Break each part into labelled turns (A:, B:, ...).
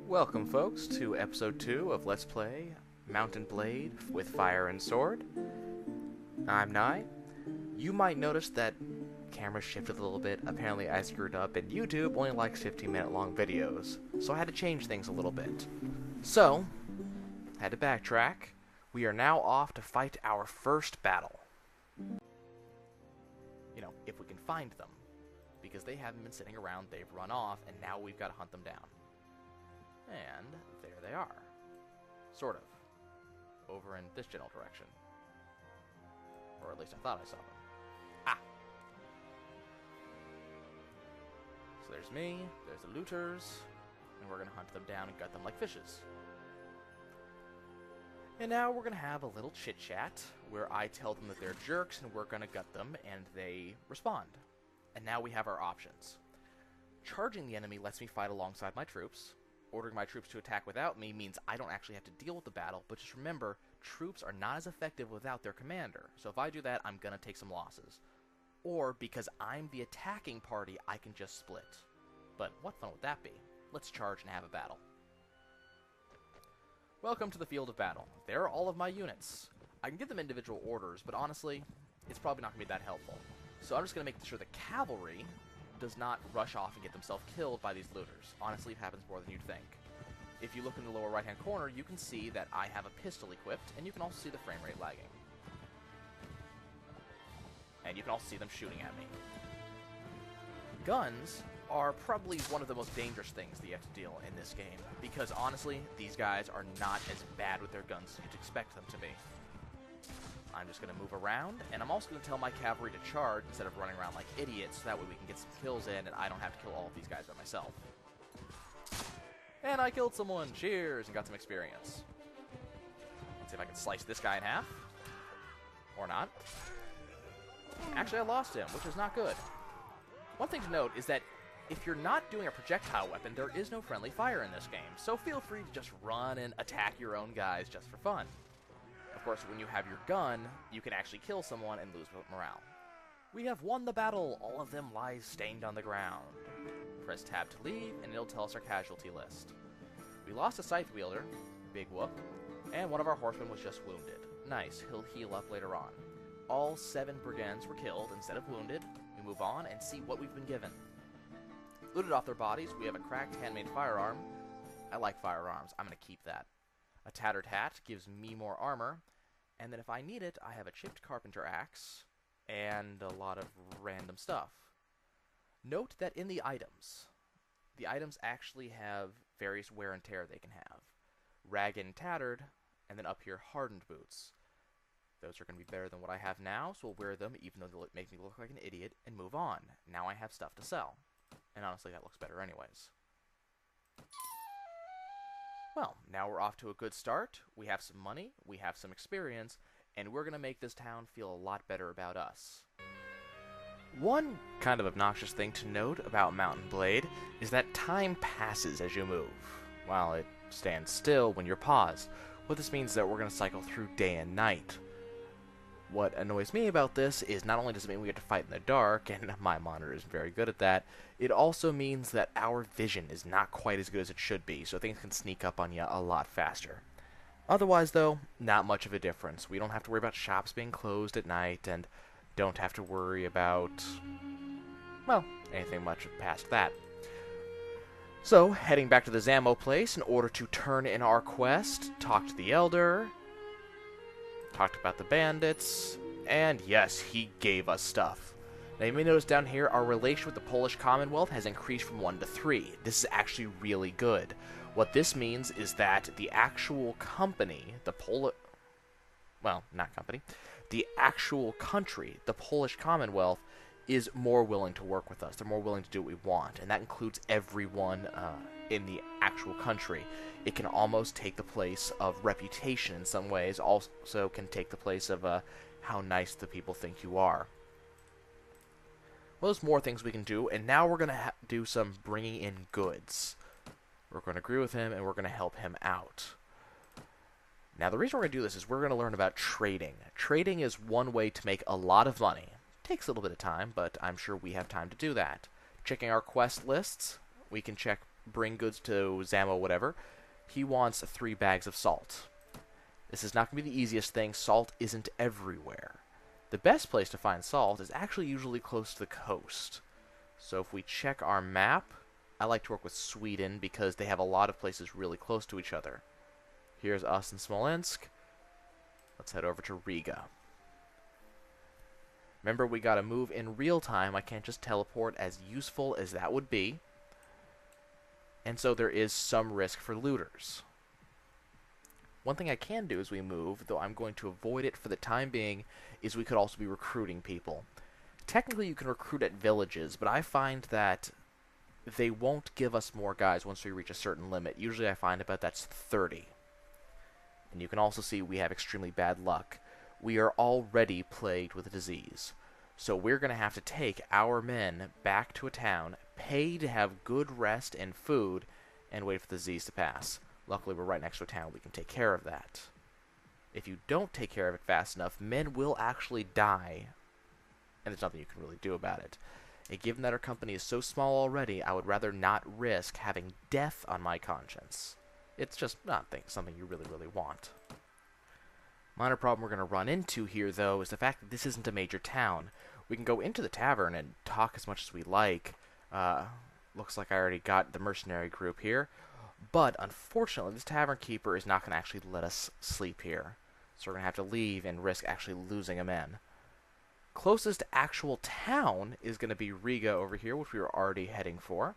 A: Welcome, folks, to episode 2 of Let's Play Mount and Blade with Fire and Sword. I'm Nye. You might notice that camera shifted a little bit. Apparently I screwed up, and YouTube only likes 15-minute long videos, so I had to change things a little bit. So, had to backtrack. We are now off to fight our first battle. You know, if we can find them. Because they haven't been sitting around, they've run off, and now we've got to hunt them down. And there they are. Sort of. Over in this general direction. Or at least I thought I saw them. Ah! So there's me, there's the looters, and we're going to hunt them down and gut them like fishes. And now we're going to have a little chit-chat, where I tell them that they're jerks and we're going to gut them, and they respond. And now we have our options. Charging the enemy lets me fight alongside my troops. Ordering my troops to attack without me means I don't actually have to deal with the battle, but just remember, troops are not as effective without their commander, so if I do that, I'm gonna take some losses. Or, because I'm the attacking party, I can just split. But what fun would that be? Let's charge and have a battle. Welcome to the field of battle. There are all of my units. I can give them individual orders, but honestly, it's probably not gonna be that helpful. So I'm just gonna make sure the cavalry does not rush off and get themselves killed by these looters. Honestly, it happens more than you'd think. If you look in the lower right-hand corner, you can see that I have a pistol equipped, and you can also see the frame rate lagging. And you can also see them shooting at me. Guns are probably one of the most dangerous things that you have to deal in this game, because honestly, these guys are not as bad with their guns as you'd expect them to be. I'm just going to move around, and I'm also going to tell my cavalry to charge instead of running around like idiots, so that way we can get some kills in, and I don't have to kill all of these guys by myself. And I killed someone! Cheers! And got some experience. Let's see if I can slice this guy in half. Or not. Actually, I lost him, which is not good. One thing to note is that if you're not doing a projectile weapon, there is no friendly fire in this game, so feel free to just run and attack your own guys just for fun. Of course, when you have your gun, you can actually kill someone and lose morale. We have won the battle. All of them lie stained on the ground. Press tab to leave, and it'll tell us our casualty list. We lost a scythe wielder, big whoop, and one of our horsemen was just wounded. Nice, he'll heal up later on. All 7 brigands were killed instead of wounded. We move on and see what we've been given. Looted off their bodies, we have a cracked handmade firearm. I like firearms, I'm going to keep that. A tattered hat gives me more armor, and then if I need it, I have a chipped carpenter axe, and a lot of random stuff. Note that in the items actually have various wear and tear they can have. Ragged and tattered, and then up here, hardened boots. Those are going to be better than what I have now, so we'll wear them even though they'll make me look like an idiot, and move on. Now I have stuff to sell. And honestly, that looks better anyways. Well, now we're off to a good start. We have some money, we have some experience, and we're going to make this town feel a lot better about us. One kind of obnoxious thing to note about Mount and Blade is that time passes as you move, while it stands still when you're paused. What this means is that we're going to cycle through day and night. What annoys me about this is not only does it mean we get to fight in the dark, and my monitor isn't very good at that, it also means that our vision is not quite as good as it should be, so things can sneak up on you a lot faster. Otherwise, though, not much of a difference. We don't have to worry about shops being closed at night, and don't have to worry about, well, anything much past that. So, heading back to the Zammo place in order to turn in our quest, talk to the Elder, talked about the bandits, and yes, he gave us stuff. Now you may notice down here, our relation with the Polish Commonwealth has increased from 1 to 3. This is actually really good. What this means is that the actual company, the actual country, the Polish Commonwealth, is more willing to work with us. They're more willing to do what we want, and that includes everyone in the actual country. It can almost take the place of reputation in some ways, also can take the place of how nice the people think you are. Well, there's more things we can do, and now we're going to do some bringing in goods. We're going to agree with him, and we're going to help him out. Now, the reason we're going to do this is we're going to learn about trading. Trading is one way to make a lot of money. Takes a little bit of time, but I'm sure we have time to do that. Checking our quest lists, we can check bring goods to Zamo, whatever. He wants 3 bags of salt. This is not going to be the easiest thing. Salt isn't everywhere. The best place to find salt is actually usually close to the coast. So if we check our map, I like to work with Sweden because they have a lot of places really close to each other. Here's us in Smolensk. Let's head over to Riga. Remember, we gotta move in real time. I can't just teleport, as useful as that would be. And so there is some risk for looters. One thing I can do as we move, though I'm going to avoid it for the time being, is we could also be recruiting people. Technically, you can recruit at villages, but I find that they won't give us more guys once we reach a certain limit. Usually I find about that's 30. And you can also see we have extremely bad luck. We are already plagued with a disease. So we're going to have to take our men back to a town, pay to have good rest and food, and wait for the disease to pass. Luckily, we're right next to a town. We can take care of that. If you don't take care of it fast enough, men will actually die, and there's nothing you can really do about it. And given that our company is so small already, I would rather not risk having death on my conscience. It's just not something you really, really want. Minor problem we're going to run into here, though, is the fact that this isn't a major town. We can go into the tavern and talk as much as we like. Looks like I already got the mercenary group here. But, unfortunately, this tavern keeper is not going to actually let us sleep here. So we're going to have to leave and risk actually losing a man. Closest actual town is going to be Riga over here, which we were already heading for.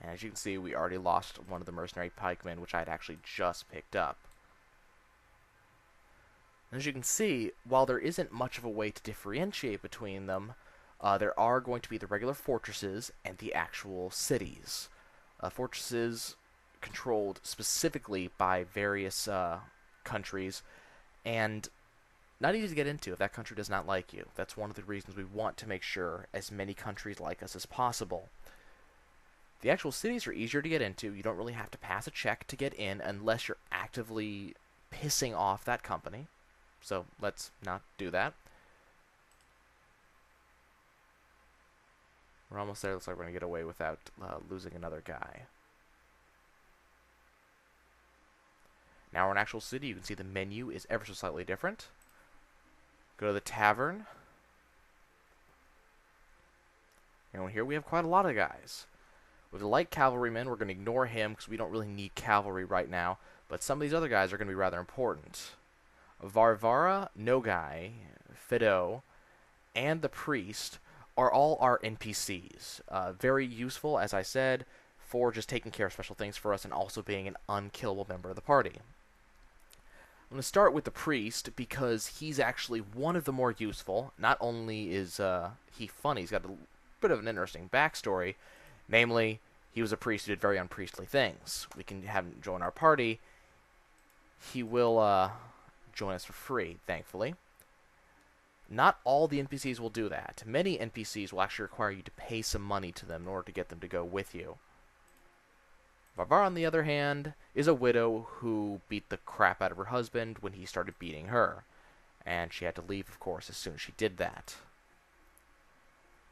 A: And as you can see, we already lost one of the mercenary pikemen, which I had actually just picked up. As you can see, while there isn't much of a way to differentiate between them, there are going to be the regular fortresses and the actual cities. Fortresses controlled specifically by various countries, and not easy to get into if that country does not like you. That's one of the reasons we want to make sure as many countries like us as possible. The actual cities are easier to get into. You don't really have to pass a check to get in unless you're actively pissing off that company. So let's not do that. We're almost there. Looks like we're going to get away without losing another guy. Now we're in an actual city. You can see the menu is ever so slightly different. Go to the tavern. And here we have quite a lot of guys. With the light cavalrymen, we're going to ignore him because we don't really need cavalry right now. But some of these other guys are going to be rather important. Varvara, Nogai, Fido, and the priest are all our NPCs. Very useful, as I said, for just taking care of special things for us and also being an unkillable member of the party. I'm going to start with the priest because he's actually one of the more useful. Not only is he funny, he's got a bit of an interesting backstory. Namely, he was a priest who did very unpriestly things. We can have him join our party. He will join us for free, thankfully. Not all the NPCs will do that. Many NPCs will actually require you to pay some money to them in order to get them to go with you. Varvara, on the other hand, is a widow who beat the crap out of her husband when he started beating her. And she had to leave, of course, as soon as she did that.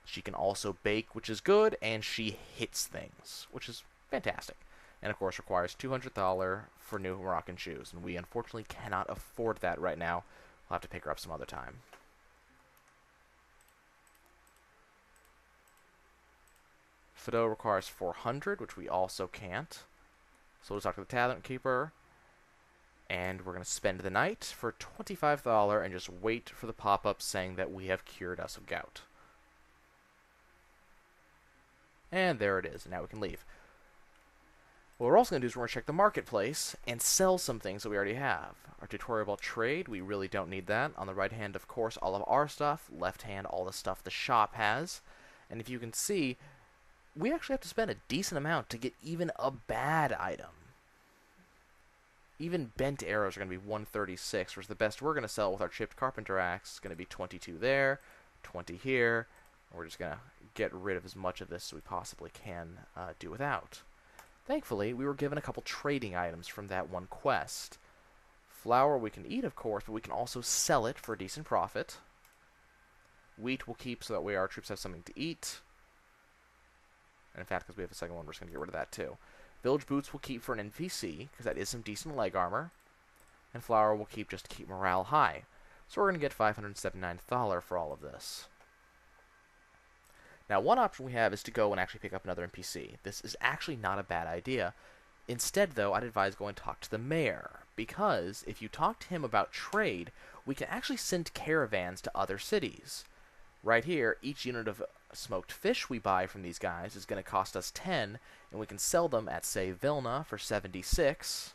A: She can also bake, which is good, and she hits things, which is fantastic. And, of course, requires $200 for new Moroccan shoes. And we, unfortunately, cannot afford that right now. We'll have to pick her up some other time. Fido requires 400, which we also can't. So we'll talk to the tavern keeper. And we're going to spend the night for $25 and just wait for the pop-up saying that we have cured us of gout. And there it is. And now we can leave. What we're also going to do is we're going to check the marketplace and sell some things that we already have. Our tutorial about trade, we really don't need that. On the right hand, of course, all of our stuff. Left hand, all the stuff the shop has. And if you can see, we actually have to spend a decent amount to get even a bad item. Even bent arrows are going to be 136, whereas the best we're going to sell with our chipped carpenter axe is going to be 22 there, 20 here. We're just going to get rid of as much of this as we possibly can do without. Thankfully, we were given a couple trading items from that one quest. Flour we can eat, of course, but we can also sell it for a decent profit. Wheat we'll keep so that way our troops have something to eat. And in fact, because we have a second one, we're just going to get rid of that too. Village Boots will keep for an NPC, because that is some decent leg armor. And Flower will keep just to keep morale high. So we're going to get $579 for all of this. Now, one option we have is to go and actually pick up another NPC. This is actually not a bad idea. Instead, though, I'd advise going to talk to the mayor, because if you talk to him about trade, we can actually send caravans to other cities. Right here, each unit of smoked fish we buy from these guys is going to cost us 10, and we can sell them at, say, Vilna for 76,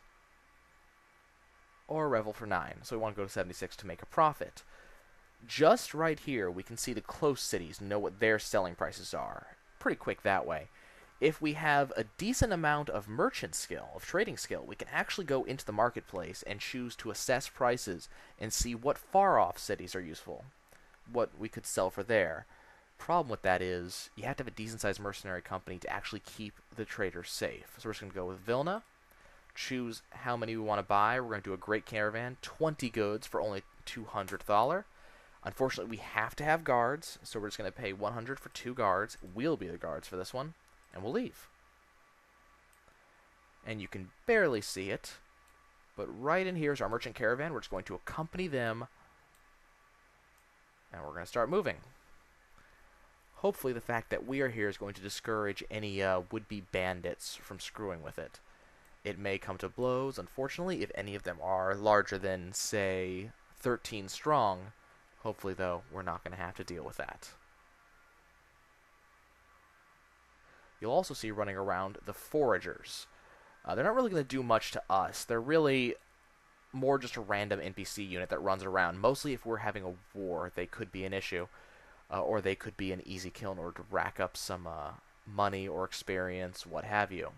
A: or Revel for 9. So we want to go to 76 to make a profit. Just right here, we can see the close cities and know what their selling prices are. Pretty quick that way. If we have a decent amount of merchant skill, of trading skill, we can actually go into the marketplace and choose to assess prices and see what far-off cities are useful, what we could sell for there. Problem with that is you have to have a decent-sized mercenary company to actually keep the traders safe. So we're just going to go with Vilna, choose how many we want to buy. We're going to do a great caravan, 20 goods for only $200 Thaler. Unfortunately, we have to have guards, so we're just going to pay 100 for 2 guards. We'll be the guards for this one, and we'll leave. And you can barely see it, but right in here is our merchant caravan. We're just going to accompany them, and we're going to start moving. Hopefully the fact that we are here is going to discourage any would-be bandits from screwing with it. It may come to blows, unfortunately, if any of them are larger than, say, 13 strong. Hopefully, though, we're not going to have to deal with that. You'll also see running around the foragers. They're not really going to do much to us. They're really more just a random NPC unit that runs around. Mostly if we're having a war, they could be an issue. Or they could be an easy kill in order to rack up some money or experience, what have you.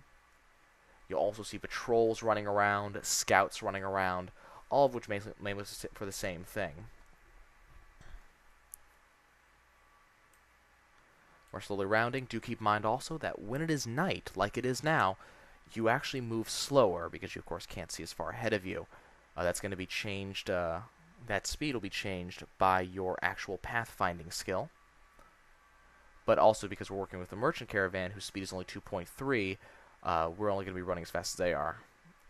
A: You'll also see patrols running around, scouts running around, all of which mainly for the same thing. We're slowly rounding. Do keep in mind also that when it is night, like it is now, you actually move slower because you, of course, can't see as far ahead of you. That's going to be changed. That speed will be changed by your actual pathfinding skill. But also because we're working with a merchant caravan whose speed is only 2.3, we're only going to be running as fast as they are.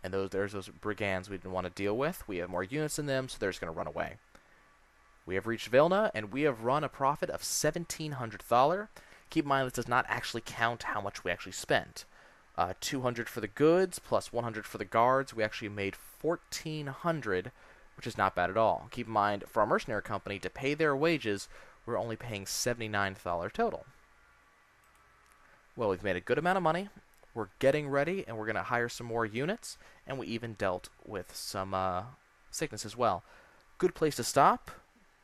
A: And there's those brigands we didn't want to deal with. We have more units in them, so they're just going to run away. We have reached Vilna, and we have run a profit of $1,700 Thaler. Keep in mind this does not actually count how much we actually spent. 200 for the goods, plus 100 for the guards. We actually made 1,400, which is not bad at all. Keep in mind, for our mercenary company, to pay their wages, we're only paying $79 Thaler total. Well, we've made a good amount of money. We're getting ready, and we're going to hire some more units, and we even dealt with some sickness as well. Good place to stop.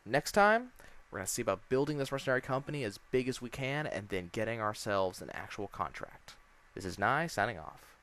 A: Next time, we're going to see about building this mercenary company as big as we can, and then getting ourselves an actual contract. This is Nye, signing off.